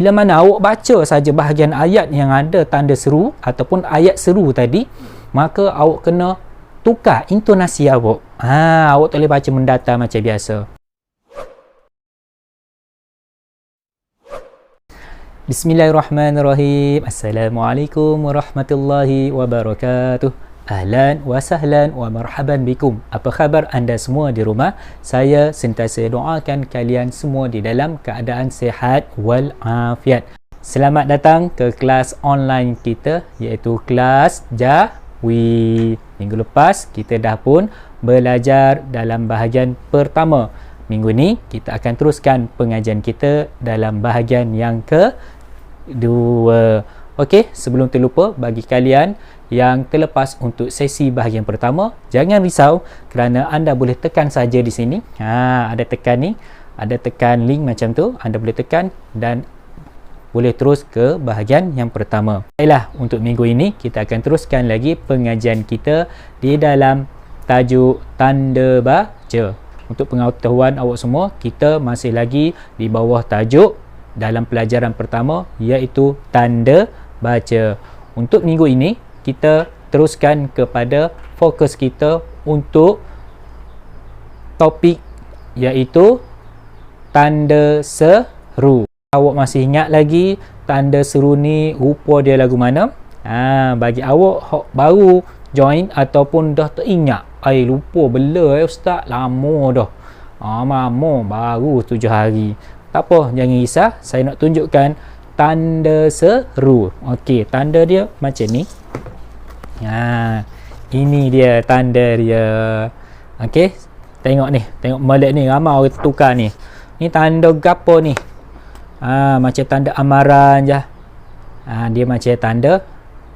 bila mana awak baca saja bahagian ayat yang ada tanda seru ataupun ayat seru tadi, maka awak kena tukar intonasi awak. Awak tak boleh baca mendatar macam biasa. Bismillahirrahmanirrahim. Assalamualaikum warahmatullahi wabarakatuh. Ahlan wa sahlan wa marhaban bikum. Apa khabar anda semua di rumah? Saya sentiasa doakan kalian semua di dalam keadaan sihat wal afiat. Selamat datang ke kelas online kita, iaitu kelas Jahwi. Minggu lepas kita dah pun belajar dalam bahagian pertama. Minggu ni kita akan teruskan pengajian kita dalam bahagian yang kedua. Okey, sebelum terlupa, bagi kalian yang terlepas untuk sesi bahagian pertama, jangan risau kerana anda boleh tekan saja di sini. Ada tekan ni, ada tekan link macam tu, anda boleh tekan dan boleh terus ke bahagian yang pertama. Baiklah, untuk minggu ini kita akan teruskan lagi pengajian kita di dalam tajuk tanda baca. Untuk pengetahuan awak semua, kita masih lagi di bawah tajuk dalam pelajaran pertama, iaitu tanda baca. Untuk minggu ini kita teruskan kepada fokus kita untuk topik, iaitu tanda seru. Awak masih ingat lagi tanda seru ni rupa dia lagu mana? Bagi awak baru join ataupun dah teringat, lupa bela ustaz, lama dah. Lama, baru 7 hari. Tak apa, jangan risau, saya nak tunjukkan tanda seru. Okey, tanda dia macam ni. Ini dia tanda dia. Okey, tengok ni, tengok melek ni, ramai orang tukar ni. Ni tanda gapo ni? Macam tanda amaran je. Dia macam tanda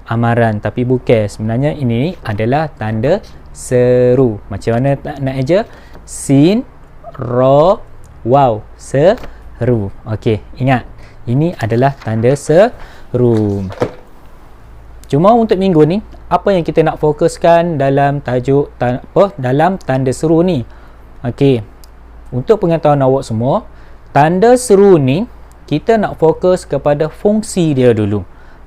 amaran, tapi bukan. Sebenarnya ini adalah tanda seru. Macam mana nak eja? Sin, ro, waw, seru. Okey, ingat, ini adalah tanda seru. Cuma untuk minggu ni, apa yang kita nak fokuskan dalam tajuk dalam tanda seru ni? Okey, untuk pengetahuan awak semua, tanda seru ni kita nak fokus kepada fungsi dia dulu.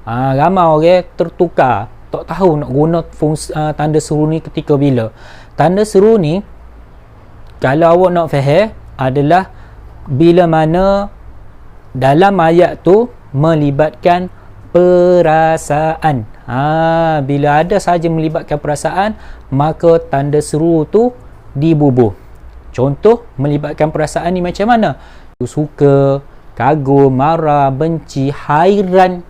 Ramai orang tertukar, tak tahu nak guna fungsi tanda seru ni ketika bila. Tanda seru ni, kalau awak nak faham, adalah bila mana dalam ayat tu melibatkan perasaan. Bila ada saja melibatkan perasaan, maka tanda seru tu dibubuh. Contoh melibatkan perasaan ni macam mana? Suka, kagum, marah, benci, hairan.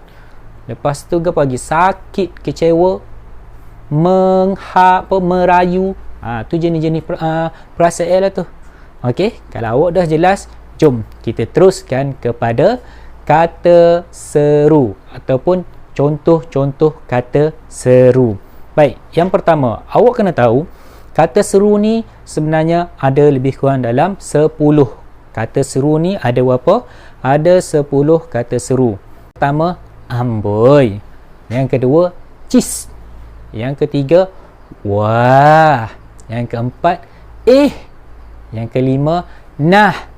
Lepas tu apa lagi? Sakit, kecewa, merayu. Tu jenis-jenis perasaan lah tu. Okey, kalau awak dah jelas, jom kita teruskan kepada kata seru ataupun contoh-contoh kata seru. Baik, yang pertama, awak kena tahu kata seru ni sebenarnya ada lebih kurang dalam 10. Kata seru ni ada berapa? Ada 10 kata seru. Pertama, amboi. Yang kedua, cis. Yang ketiga, wah. Yang keempat, Yang kelima, nah.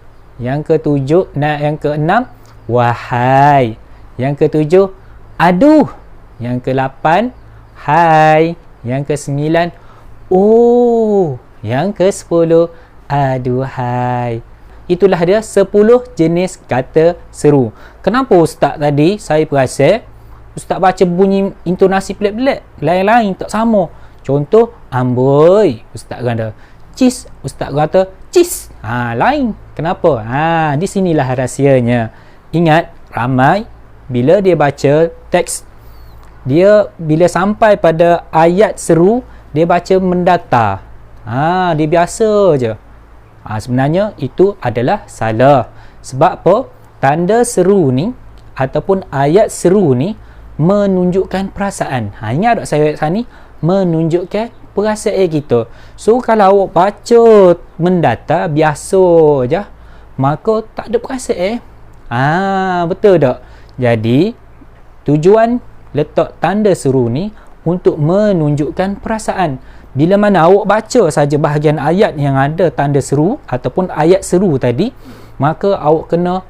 Yang ketujuh, yang keenam, wahai. Yang ketujuh, aduh. Yang ke-8, hai. Yang ke-9, oh. Yang ke-10, aduhai. Itulah dia 10 jenis kata seru. Kenapa ustaz tadi saya perasan ustaz baca bunyi intonasi pelik-pelik, lain-lain tak sama. Contoh, amboi, ustaz kata cis, ustaz kata cis. Lain. Kenapa? Di sinilah rahsianya. Ingat, ramai bila dia baca teks, dia bila sampai pada ayat seru, dia baca mendatar. Dia biasa je. Sebenarnya itu adalah salah. Sebab apa? Tanda seru ni ataupun ayat seru ni menunjukkan perasaan. Ingat tak saya ayat ni? Menunjukkan perasaan kita. So kalau awak baca mendatar biasa je, maka tak ada perasaan. Betul tak? Jadi tujuan letak tanda seru ni untuk menunjukkan perasaan. Bila mana awak baca saja bahagian ayat yang ada tanda seru ataupun ayat seru tadi, maka awak kena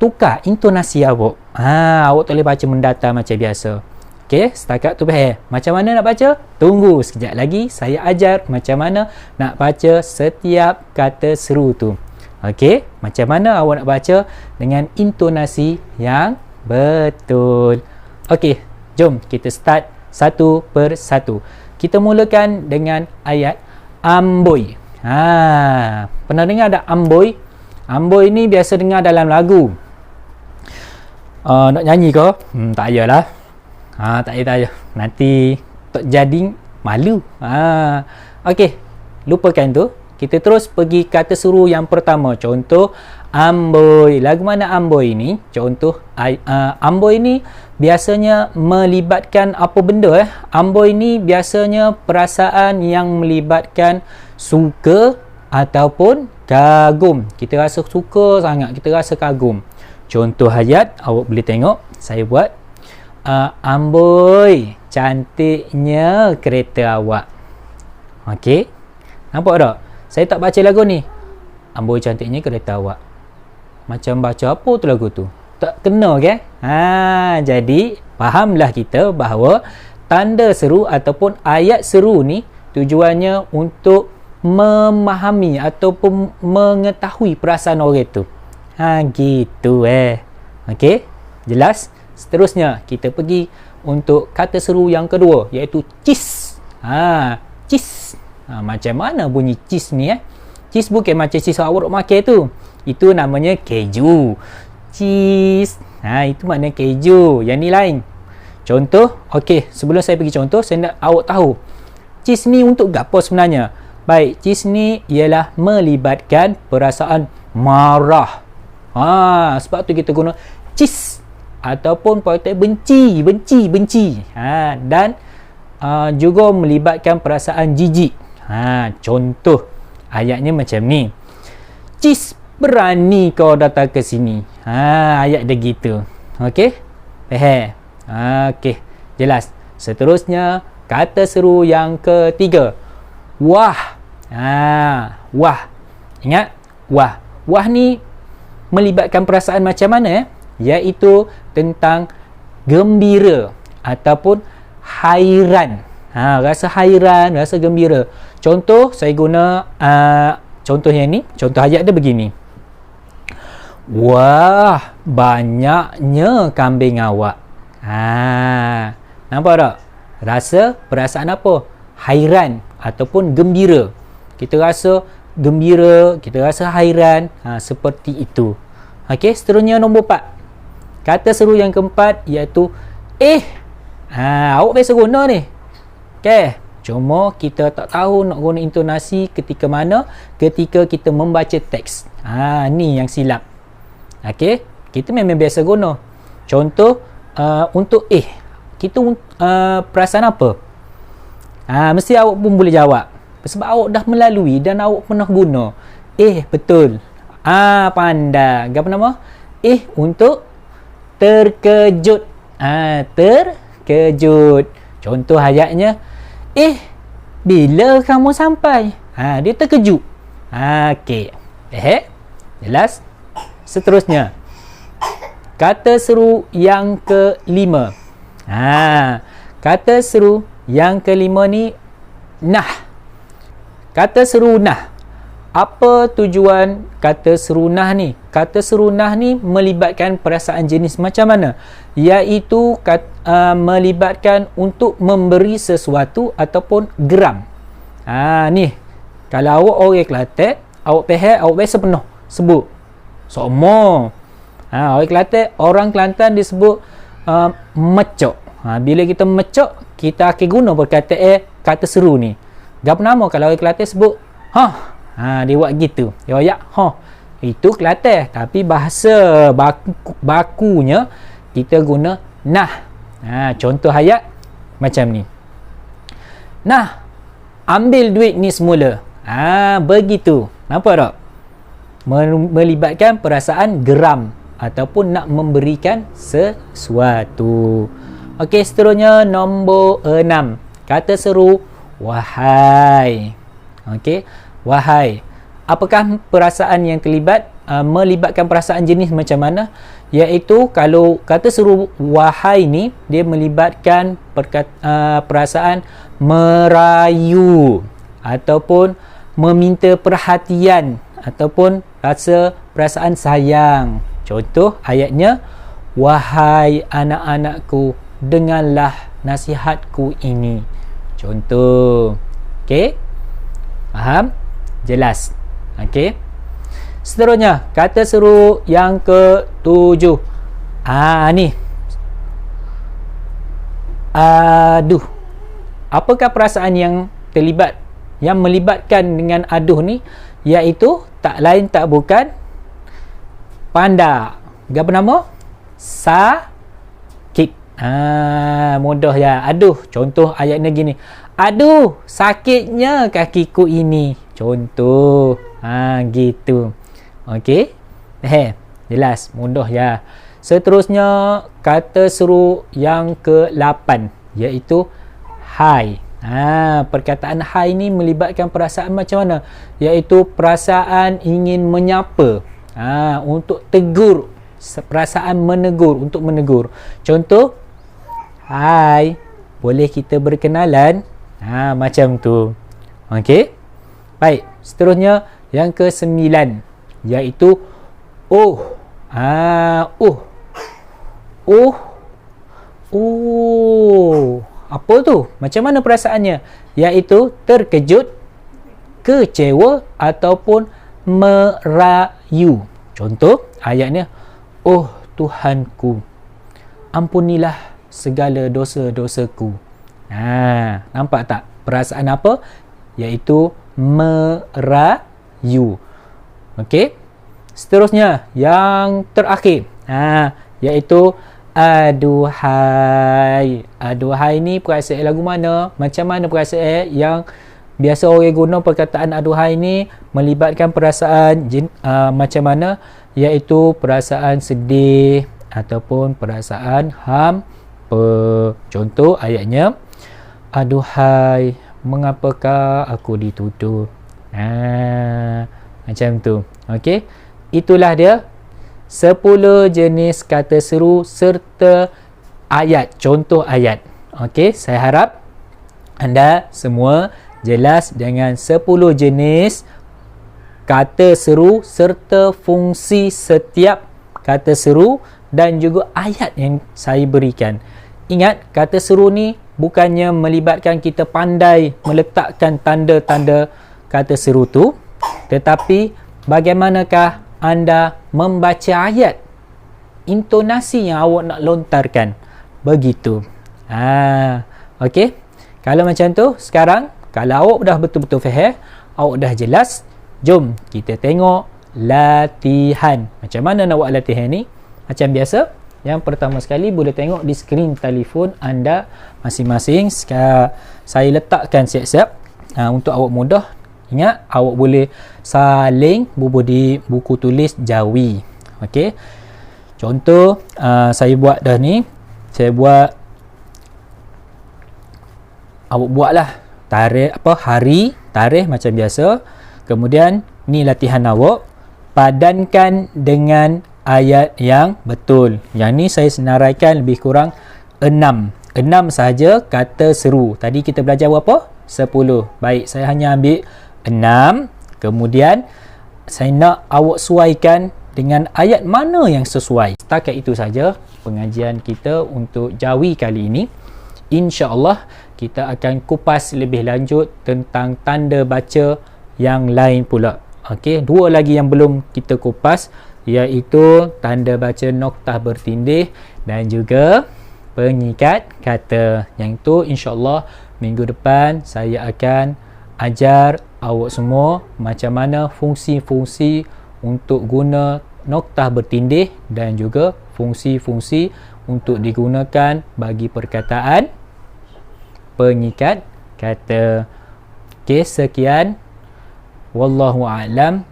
tukar intonasi awak. Awak tak boleh baca mendatar macam biasa. Okey, setakat tu faham. Macam mana nak baca? Tunggu sekejap lagi saya ajar macam mana nak baca setiap kata seru tu. Okey, macam mana awak nak baca dengan intonasi yang betul. Okey, jom kita start satu per satu. Kita mulakan dengan ayat amboi. Pernah dengar tak amboi? Amboi ni biasa dengar dalam lagu. Nak nyanyi ke? Tak payahlah. Tak payah. Nanti tak jadi malu. Okey, lupakan tu. Kita terus pergi kata suruh yang pertama. Contoh, amboi. Lagu mana amboi ni? Contoh, amboi ni biasanya melibatkan apa benda? Amboi ni biasanya perasaan yang melibatkan suka ataupun kagum. Kita rasa suka sangat, kita rasa kagum. Contoh ayat, awak boleh tengok. Saya buat. Amboi, cantiknya kereta awak. Okey, nampak tak? Saya tak baca lagu ni. Amboi, cantiknya kereta awak. Macam baca apa tu lagu tu? Tak kena ke? Jadi fahamlah kita bahawa tanda seru ataupun ayat seru ni tujuannya untuk memahami ataupun mengetahui perasaan orang tu. Gitu Okey, jelas? Seterusnya kita pergi untuk kata seru yang kedua, iaitu cheese. Cheese. Macam mana bunyi cheese ni? Cheese bukan macam cheese awak makan tu. Itu namanya keju. Cheese. Itu makna keju. Yang ni lain. Contoh, okey, sebelum saya pergi contoh, saya nak awak tahu cheese ni untuk apa sebenarnya? Baik, cheese ni ialah melibatkan perasaan marah. Sebab tu kita guna cheese ataupun perkataan benci. Dan juga melibatkan perasaan jijik. Contoh ayatnya macam ni. Cheese, berani kau datang ke sini. Ayat dia gitu. Okey? Faham? Okey, jelas. Seterusnya kata seru yang ketiga. Wah. Wah. Ingat? Wah. Wah ni melibatkan perasaan macam mana? Iaitu tentang gembira ataupun hairan. Rasa hairan, rasa gembira. Contoh, saya guna contoh yang ni. Contoh ayat dia begini. Wah, banyaknya kambing awak. Nampak tak? Rasa perasaan apa? Hairan ataupun gembira. Kita rasa gembira, kita rasa hairan, seperti itu. Okey, seterusnya nombor 4. Kata seru yang keempat iaitu awak biasa guna ni. Okey, cuma kita tak tahu nak guna intonasi ketika mana? Ketika kita membaca teks. Ni yang silap. Okey, kita memang biasa guna. Contoh, untuk kita perasaan apa? Mesti awak pun boleh jawab. Sebab awak dah melalui dan awak pernah guna. Betul. Pandai. Apa nama? Untuk terkejut. Terkejut. Contoh ayatnya, bila kamu sampai? Dia terkejut. Okey. Jelas? Seterusnya, kata seru yang kelima. Kata seru yang kelima ni, nah. Kata seru nah. Apa tujuan kata seru nah ni? Kata seru nah ni melibatkan perasaan jenis macam mana? Iaitu melibatkan untuk memberi sesuatu ataupun geram. Ni. Kalau awak orang Kelantan, awak faham, awak biasa penuh sebut. Semua. Orang Kelantan, orang Kelantan disebut mecok. Bila kita mecok, kita akan guna perkataan kata seru ni. Apa nama kalau orang Kelantan sebut dia buat gitu. Dia ayat itu Kelantan, tapi bahasa bakunya kita guna nah. Contoh ayat macam ni. Nah, ambil duit ni semula. Begitu. Nampak tak? Melibatkan perasaan geram ataupun nak memberikan sesuatu. Okey, seterusnya nombor 6. Kata seru wahai. Okey, wahai. Apakah perasaan yang terlibat? melibatkan perasaan jenis macam mana, iaitu kalau kata seru wahai ni dia melibatkan perasaan merayu ataupun meminta perhatian ataupun rasa perasaan sayang. Contoh ayatnya, wahai anak-anakku, dengarlah nasihatku ini. Contoh. Okey? Faham? Jelas? Okey? Seterusnya, kata seru yang ke-7. Ni. Aduh. Apakah perasaan yang terlibat, yang melibatkan dengan aduh ni? Iaitu tak lain tak bukan panda. Apa nama? Sakit. Mudah ya. Aduh. Contoh ayatnya gini. Aduh, sakitnya kakiku ini. Contoh. Gitu. Okey? Jelas, mudah ya. Seterusnya, kata seru yang ke-8, iaitu hai. Perkataan hai ni melibatkan perasaan macam mana? Iaitu perasaan ingin menyapa. Untuk tegur. Perasaan menegur, untuk menegur. Contoh, hai, boleh kita berkenalan? Macam tu. Okey? Baik, seterusnya yang ke-9, iaitu apa tu? Macam mana perasaannya? Iaitu terkejut, kecewa ataupun merayu. Contoh ayatnya, oh Tuhanku, ampunilah segala dosa-dosaku. Nampak tak perasaan apa? Iaitu merayu. Okey? Seterusnya, yang terakhir, iaitu aduhai. Aduhai ni perasaan lagu mana? Macam mana perasaan yang biasa orang guna perkataan aduhai ni melibatkan perasaan macam mana? Iaitu perasaan sedih ataupun perasaan hampa. Contoh ayatnya, aduhai, mengapakah aku dituduh? Macam tu. Okey? Itulah dia 10 jenis kata seru serta ayat, contoh ayat. Okey, saya harap anda semua jelas dengan 10 jenis kata seru serta fungsi setiap kata seru dan juga ayat yang saya berikan. Ingat, kata seru ni bukannya melibatkan kita pandai meletakkan tanda-tanda kata seru tu, tetapi bagaimanakah anda membaca ayat, intonasi yang awak nak lontarkan, begitu. Okey, kalau macam tu, sekarang kalau awak dah betul-betul faham, awak dah jelas, jom kita tengok latihan. Macam mana nak buat latihan ni? Macam biasa, yang pertama sekali boleh tengok di skrin telefon anda masing-masing. Saya letakkan siap-siap untuk awak mudah. Ingat, awak boleh saling bubuh di buku tulis Jawi. Okey. Contoh, saya buat dah ni. Saya buat, awak buatlah tarikh hari, tarikh macam biasa. Kemudian ni latihan awak, padankan dengan ayat yang betul. Yang ni saya senaraikan lebih kurang 6 sahaja kata seru. Tadi kita belajar berapa? 10. Baik, saya hanya ambil 6. Kemudian saya nak awak sesuaikan dengan ayat mana yang sesuai. Setakat itu saja pengajian kita untuk Jawi kali ini. InsyaAllah kita akan kupas lebih lanjut tentang tanda baca yang lain pula. Okey, 2 lagi yang belum kita kupas, iaitu tanda baca noktah bertindih dan juga pengikat kata. Yang tu insyaAllah minggu depan saya akan ajar awak semua macam mana fungsi-fungsi untuk guna noktah bertindih dan juga fungsi-fungsi untuk digunakan bagi perkataan pengikat kata. Okey, sekian. Wallahu a'lam.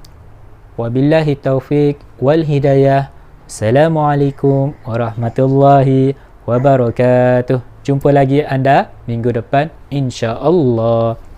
Wabillahi taufiq wal hidayah. Assalamualaikum warahmatullahi wabarakatuh. Jumpa lagi anda minggu depan insya-Allah.